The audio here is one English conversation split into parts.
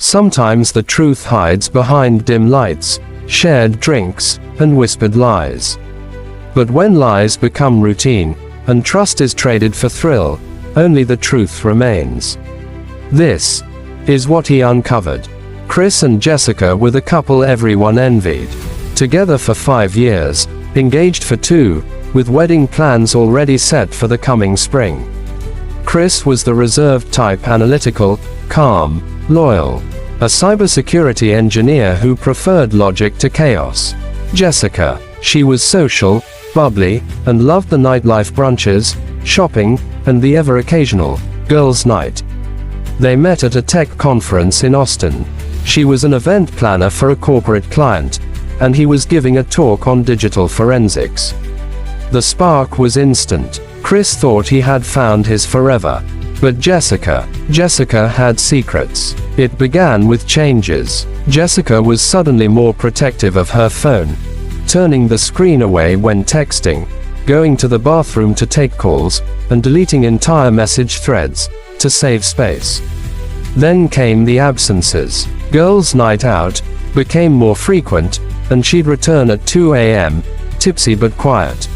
sometimes the truth hides behind dim lights, shared drinks, and whispered lies. But when lies become routine, and trust is traded for thrill, only the truth remains. This is what he uncovered. Chris and Jessica were the couple everyone envied. Together for 5 years, engaged for 2, with wedding plans already set for the coming spring. Chris was the reserved type, analytical, calm, loyal, a cybersecurity engineer who preferred logic to chaos. Jessica, she was social, bubbly, and loved the nightlife, brunches, shopping, and the ever-occasional girls' night. They met at a tech conference in Austin. She was an event planner for a corporate client, and he was giving a talk on digital forensics. The spark was instant. Chris thought he had found his forever. But Jessica had secrets. It began with changes. Jessica was suddenly more protective of her phone, turning the screen away when texting, going to the bathroom to take calls, and deleting entire message threads to save space. Then came the absences. Girls' night out became more frequent, and she'd return at 2 a.m., tipsy but quiet.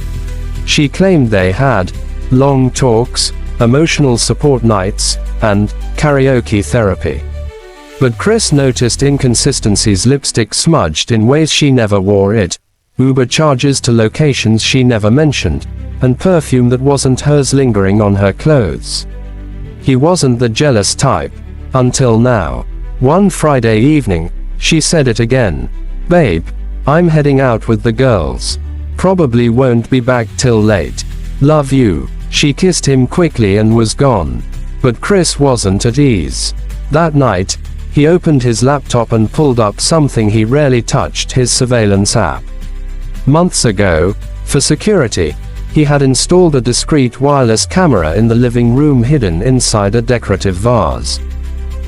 She claimed they had long talks, emotional support nights, and karaoke therapy. But Chris noticed inconsistencies: lipstick smudged in ways she never wore it, Uber charges to locations she never mentioned, and perfume that wasn't hers lingering on her clothes. He wasn't the jealous type. Until now. One Friday evening, she said it again. "Babe, I'm heading out with the girls. Probably won't be back till late. Love you." She kissed him quickly and was gone. But Chris wasn't at ease. That night, he opened his laptop and pulled up something he rarely touched: his surveillance app. Months ago, for security, he had installed a discreet wireless camera in the living room hidden inside a decorative vase.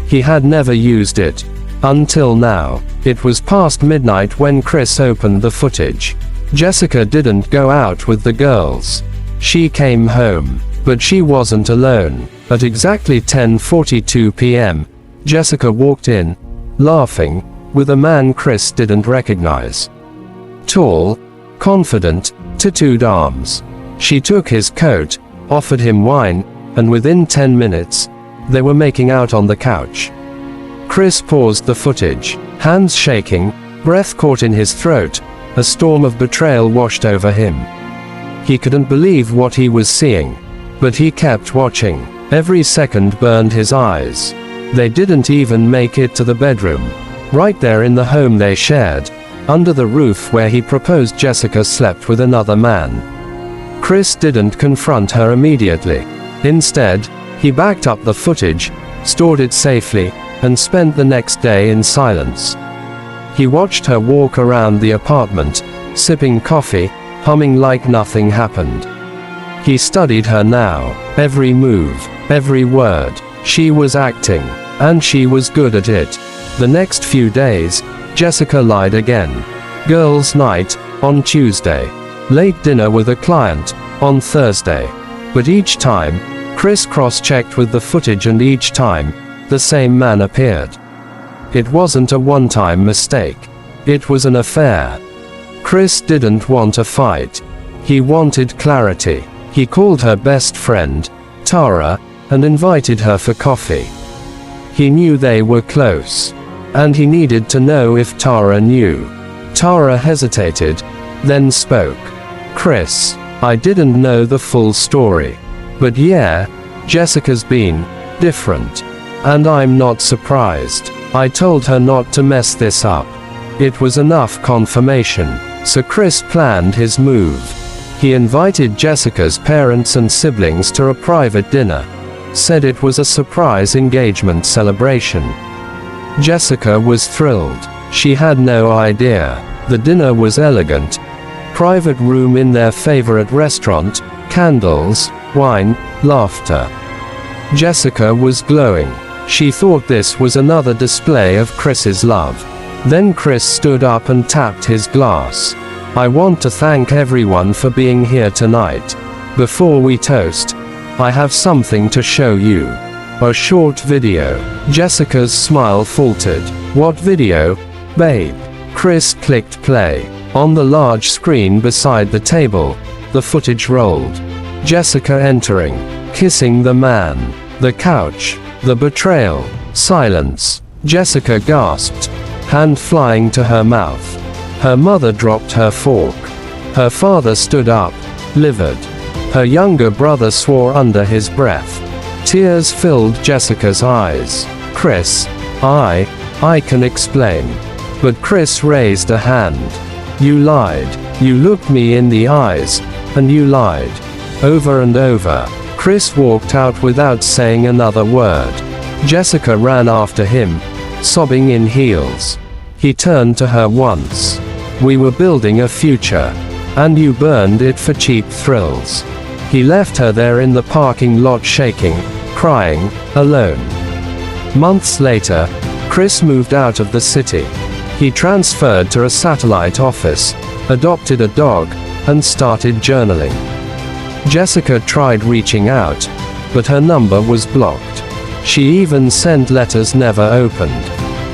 He had never used it. Until now. It was past midnight when Chris opened the footage. Jessica didn't go out with the girls. She came home. But she wasn't alone. At exactly 10:42 p.m., Jessica walked in, laughing, with a man Chris didn't recognize. Tall, confident, tattooed arms. She took his coat, offered him wine, and within 10 minutes, they were making out on the couch. Chris paused the footage, hands shaking, breath caught in his throat. A storm of betrayal washed over him. He couldn't believe what he was seeing. But he kept watching. Every second burned his eyes. They didn't even make it to the bedroom. Right there in the home they shared, under the roof where he proposed, Jessica slept with another man. Chris didn't confront her immediately. Instead, he backed up the footage, stored it safely, and spent the next day in silence. He watched her walk around the apartment, sipping coffee, humming like nothing happened. He studied her now. Every move, every word. She was acting, and she was good at it. The next few days, Jessica lied again. Girls' night, on Tuesday. Late dinner with a client, on Thursday. But each time, Chris cross-checked with the footage, and each time, the same man appeared. It wasn't a one-time mistake. It was an affair. Chris didn't want a fight. He wanted clarity. He called her best friend, Tara, and invited her for coffee. He knew they were close. And he needed to know if Tara knew. Tara hesitated, then spoke. "Chris, I didn't know the full story. But yeah, Jessica's been different. And I'm not surprised. I told her not to mess this up." It was enough confirmation. So Chris planned his move. He invited Jessica's parents and siblings to a private dinner. Said it was a surprise engagement celebration. Jessica was thrilled. She had no idea. The dinner was elegant. Private room in their favorite restaurant, candles, wine, laughter. Jessica was glowing. She thought this was another display of Chris's love. Then Chris stood up and tapped his glass. "I want to thank everyone for being here tonight. Before we toast, I have something to show you." A short video. Jessica's smile faltered. What video? Babe. Chris clicked play. On the large screen beside the table, the footage rolled. Jessica entering, kissing the man. The couch. The betrayal. Silence. Jessica gasped, hand flying to her mouth. Her mother dropped her fork. Her father stood up, livid. Her younger brother swore under his breath. Tears filled Jessica's eyes. Chris, I can explain. But Chris raised a hand. You lied. You looked me in the eyes, and you lied. Over and over. Chris walked out without saying another word. Jessica ran after him, sobbing in heels. He turned to her once. We were building a future, and you burned it for cheap thrills. He left her there in the parking lot shaking, crying, alone. Months later, Chris moved out of the city. He transferred to a satellite office, adopted a dog, and started journaling. Jessica tried reaching out, but her number was blocked. She even sent letters never opened.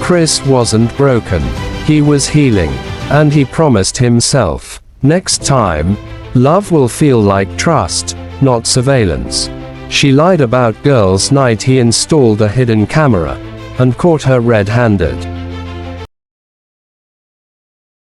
Chris wasn't broken. He was healing, and he promised himself, next time, love will feel like trust, not surveillance. She lied about girls' night. He installed a hidden camera, and caught her red-handed.